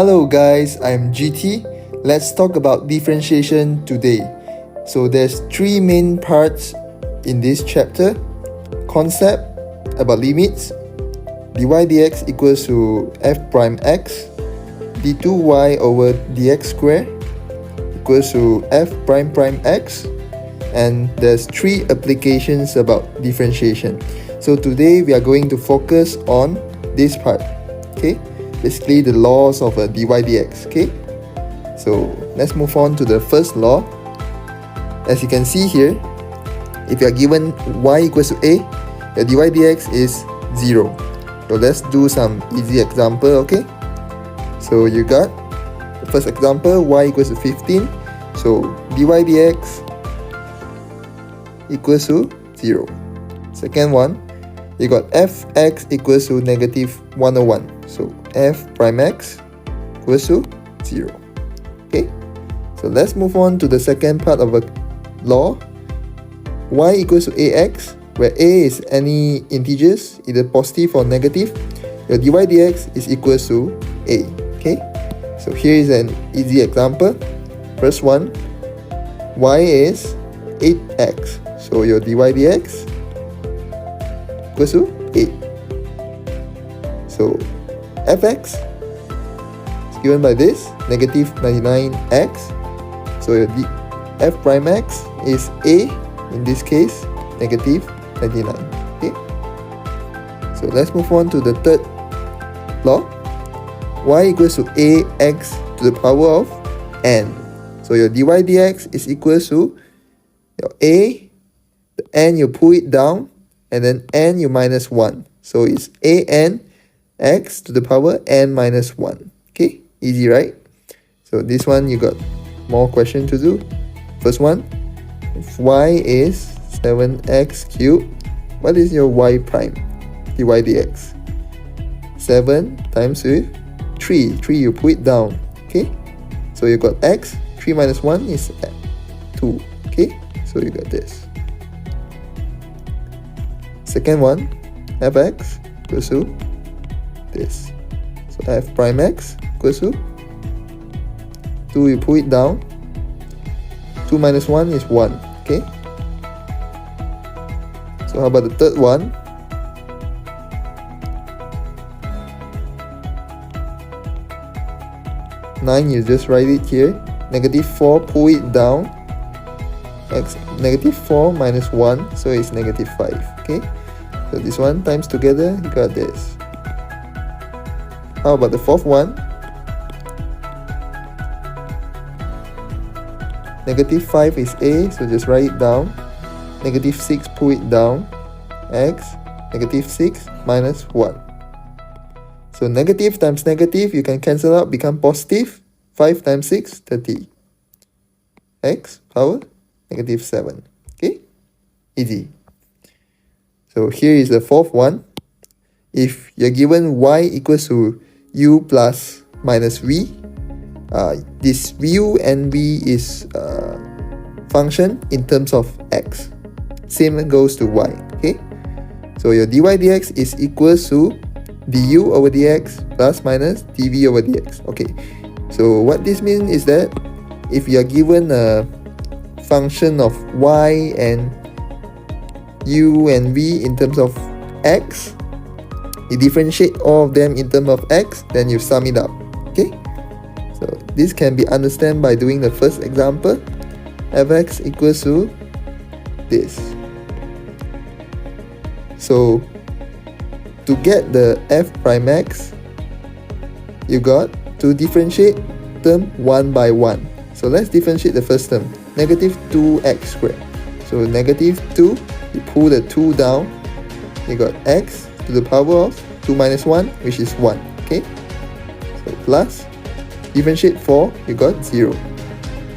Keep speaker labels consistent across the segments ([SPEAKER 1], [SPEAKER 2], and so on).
[SPEAKER 1] Hello guys, I'm GT. Let's talk about differentiation today. So there's three main parts in this chapter. Concept about limits, dy dx equals to f prime x, d2y over dx square equals to f prime prime x, and there's three applications about differentiation. So today we are going to focus on this part, okay? Basically the laws of a dy dx, okay? So let's move on to the first law. As you can see here, if you are given y equals to a, your dy dx is 0. So let's do some easy example, okay? So you got the first example, y equals to 15. So dy dx equals to 0. Second one, you got fx equals to negative 101. So f prime x equals to 0. Okay, so let's move on to the second part of a law. Y equals to ax, where a is any integers, either positive or negative. Your dy dx is equals to a. Okay, so here is an easy example. First one, y is 8x, so your dy dx equals to 8. So fx is given by this, negative 99x. So your f prime x is a, in this case, negative 99. Okay. So let's move on to the third law. Y equals to ax to the power of n. So your dy dx is equals to your a, the n you pull it down, and then n you minus 1. So it's an x to the power n minus 1. Okay, easy, right? So this one you got more question to do. First one, if y is 7x cubed, what is your y prime? dy dx. 7 times with 3. 3 you put it down. Okay, so you got x, 3 minus 1 is 2. Okay, so you got this. Second one, fx equals to this. So f prime x equals to 2, you put it down. 2 minus 1 is 1. Okay, so how about the third one? Nine, you just write it here. Negative 4, pull it down. X, negative 4 minus 1, so it's negative 5. Okay, so this one times together, you got this. How about the fourth one? Negative 5 is a, so just write it down. Negative 6, pull it down. X, negative 6 minus 1. So negative times negative, you can cancel out, become positive. 5 times 6, 30. X power negative 7. Okay, easy. So here is the fourth one. If you're given y equals to u plus minus v, this u and v is function in terms of x. Same goes to y. Okay, so your dy dx is equals to du over dx plus minus dv over dx. Okay, so what this means is that if you are given a function of y and u and v in terms of x, you differentiate all of them in terms of x, then you sum it up. Okay, so this can be understood by doing the first example. Fx equals to this. So to get the f prime x, you got to differentiate term one by one. So let's differentiate the first term, negative 2x squared. So negative 2, you pull the 2 down, you got x to the power of 2 minus 1, which is 1. Okay, so plus, differentiate 4, you got 0.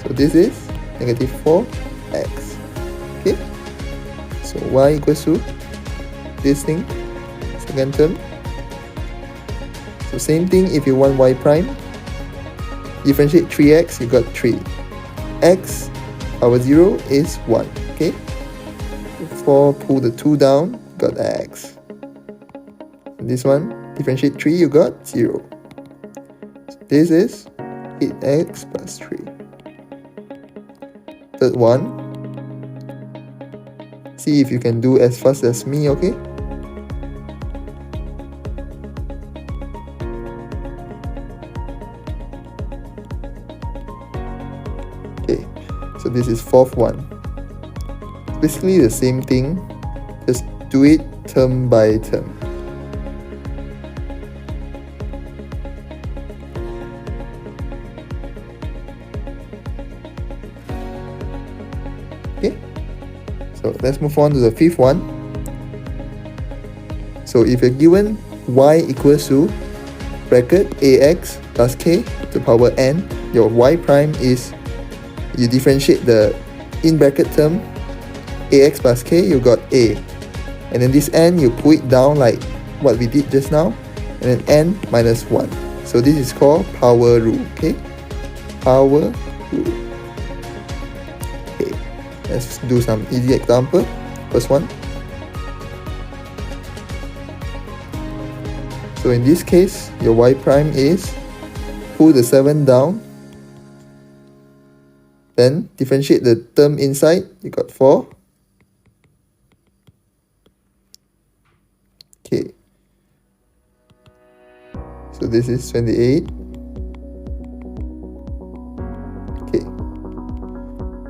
[SPEAKER 1] So this is negative 4x. Okay, so y equals to this thing, second term. So same thing, if you want y prime, differentiate 3x, you got 3. X power 0 is 1. Okay, 4, pull the 2 down, got x. And this one, differentiate 3, you got 0. this is 8x plus 3. Third one, see if you can do as fast as me, okay? Okay, so this is fourth one. Basically the same thing, just do it term by term. Okay, so let's move on to the fifth one. So if you're given y equals to bracket ax plus k to the power n, your y prime is, you differentiate the in bracket term ax plus k, you got a, and then this n you put it down like what we did just now, and then n minus 1. So this is called power rule. Okay, power rule. Okay, let's do some easy example. First one. So in this case, your y prime is, pull the 7 down, then differentiate the term inside, you got 4. Okay, so this is 28. Okay,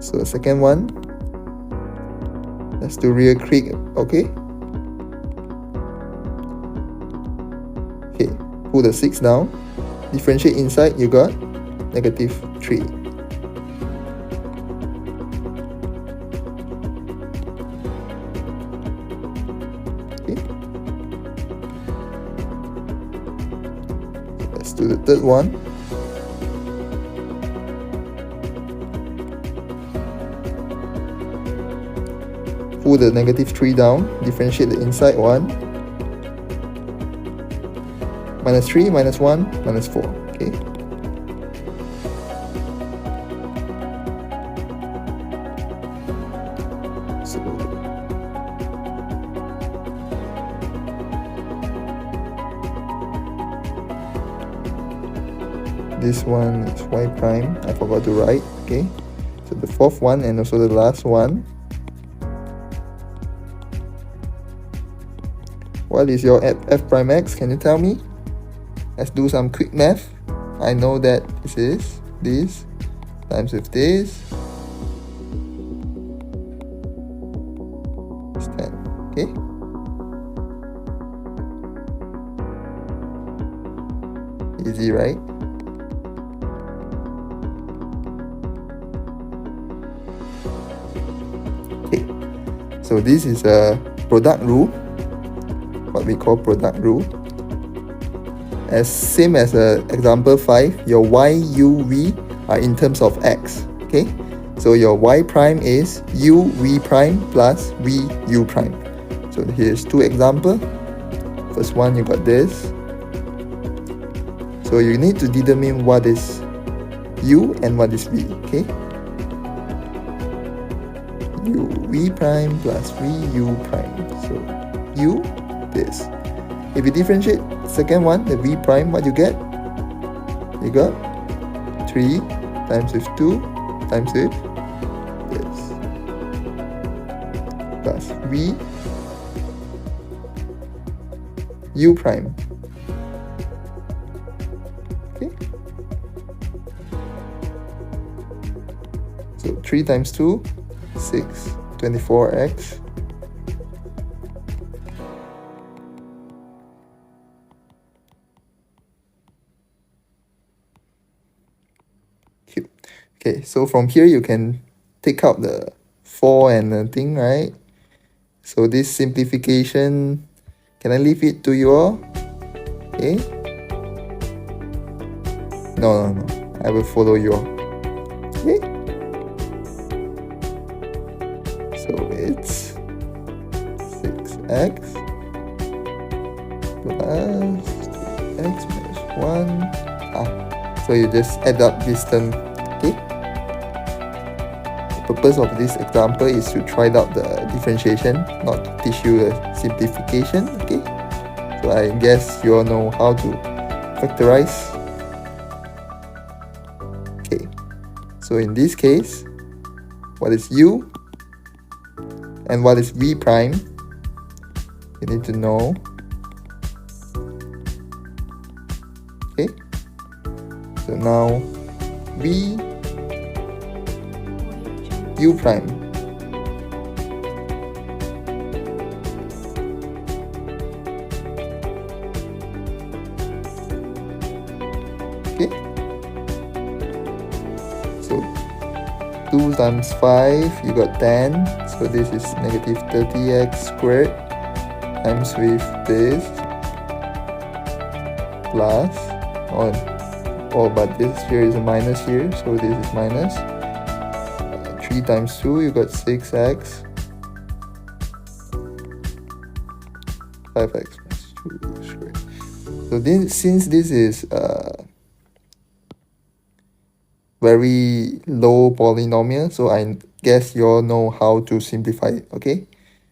[SPEAKER 1] so the second one, let's do real quick. Okay, pull the 6 down, differentiate inside, you got negative 3. Okay, let's do the third one. Pull the negative 3 down, differentiate the inside one. Minus 3, minus 1, minus 4. Okay. So this one is y prime. I forgot to write. Okay. So the fourth one and also the last one. What is your f prime x? Can you tell me? Let's do some quick math. I know that this is this times with this is 10. Okay. Easy, right? Okay. So this is a product rule. What we call product rule. As same as example 5, your y, u, v are in terms of x. Okay, so your y prime is u v prime plus v u prime. So here's two examples. First one, you got this. So you need to determine what is u and what is v. Okay, u v prime plus v u prime. So u, this. If you differentiate second one, the v prime, what you get? You got 3 times with 2 times with this plus v u prime. Okay, so 3 times 2, 6, 24x. Okay, so from here you can take out the 4 and the thing, right? So this simplification, can I leave it to you all? Okay. No, I will follow you all. Okay. So it's 6x plus 2x minus 1. So you just add up this term. Okay. The purpose of this example is to try out the differentiation, not to teach you the simplification. Okay. So I guess you all know how to factorize So in this case, what is u and what is v prime? You need to know. Okay, so now v u prime. Okay, so 2 times 5, you got 10, so this is negative 30x squared times with this plus, but this here is a minus here, so this is minus. 3 times 2, you got 6x, 5x plus 2 squared. So this, since this is very low polynomial, so I guess you all know how to simplify it, okay?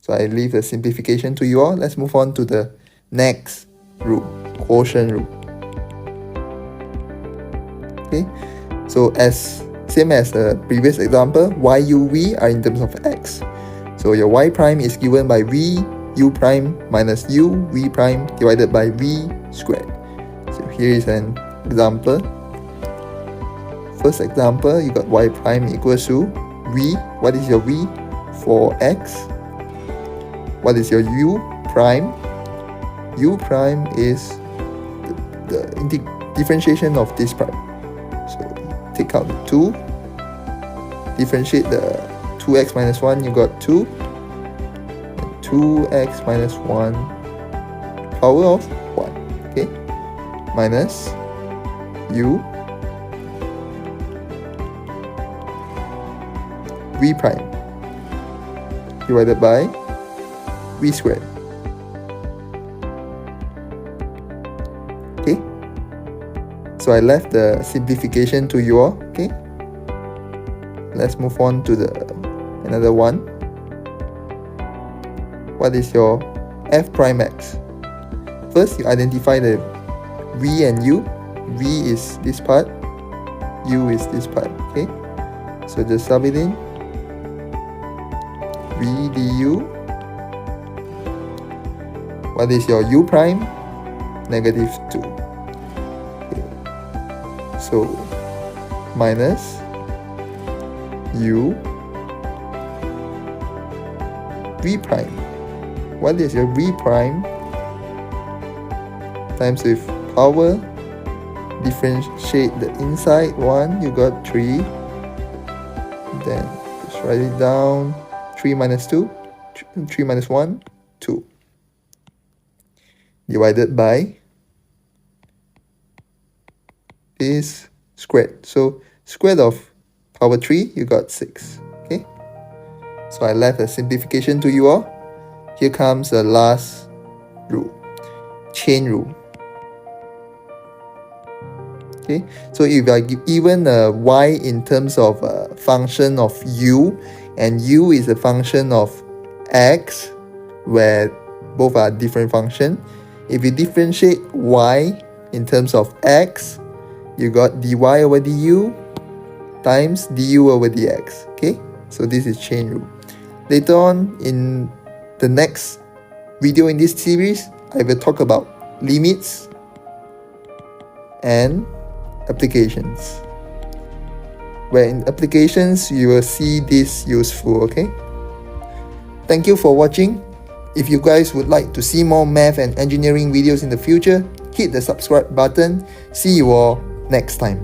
[SPEAKER 1] So I leave the simplification to you all. Let's move on to the next rule, quotient rule. Okay, so same as the previous example, y, u, v are in terms of x. So your y prime is given by v u prime minus u v prime divided by v squared. So here is an example. First example, you got y prime equals to v. What is your v for x? What is your u prime? U prime is the differentiation of this prime. So take out the 2, differentiate the 2x minus 1, you got 2, and 2x minus 1 power of 1, okay, minus u v prime divided by v squared. Okay, so I left the simplification to you all. Okay, let's move on to the another one. What is your f prime x? First, you identify the v and u. V is this part, u is this part. Okay, so just sub it in. V du. What is your u prime? Negative 2. Okay. So minus u v prime. What is your v prime? Times with power, differentiate the inside one, you got 3. Then just write it down. 3 minus 2, 3 minus 1, 2. Divided by this squared. So squared of power 3, you got 6. Okay. So I left a simplification to you all. Here comes the last rule, chain rule. Okay. So if I give even y in terms of a function of u, and u is a function of x, where both are different function. If you differentiate y in terms of x, you got dy over du times du over dx. Okay, so this is chain rule. Later on in the next video in this series, I will talk about limits and applications, where in applications you will see this useful. Okay, thank you for watching. If you guys would like to see more math and engineering videos in the future, hit the subscribe button. See you all next time.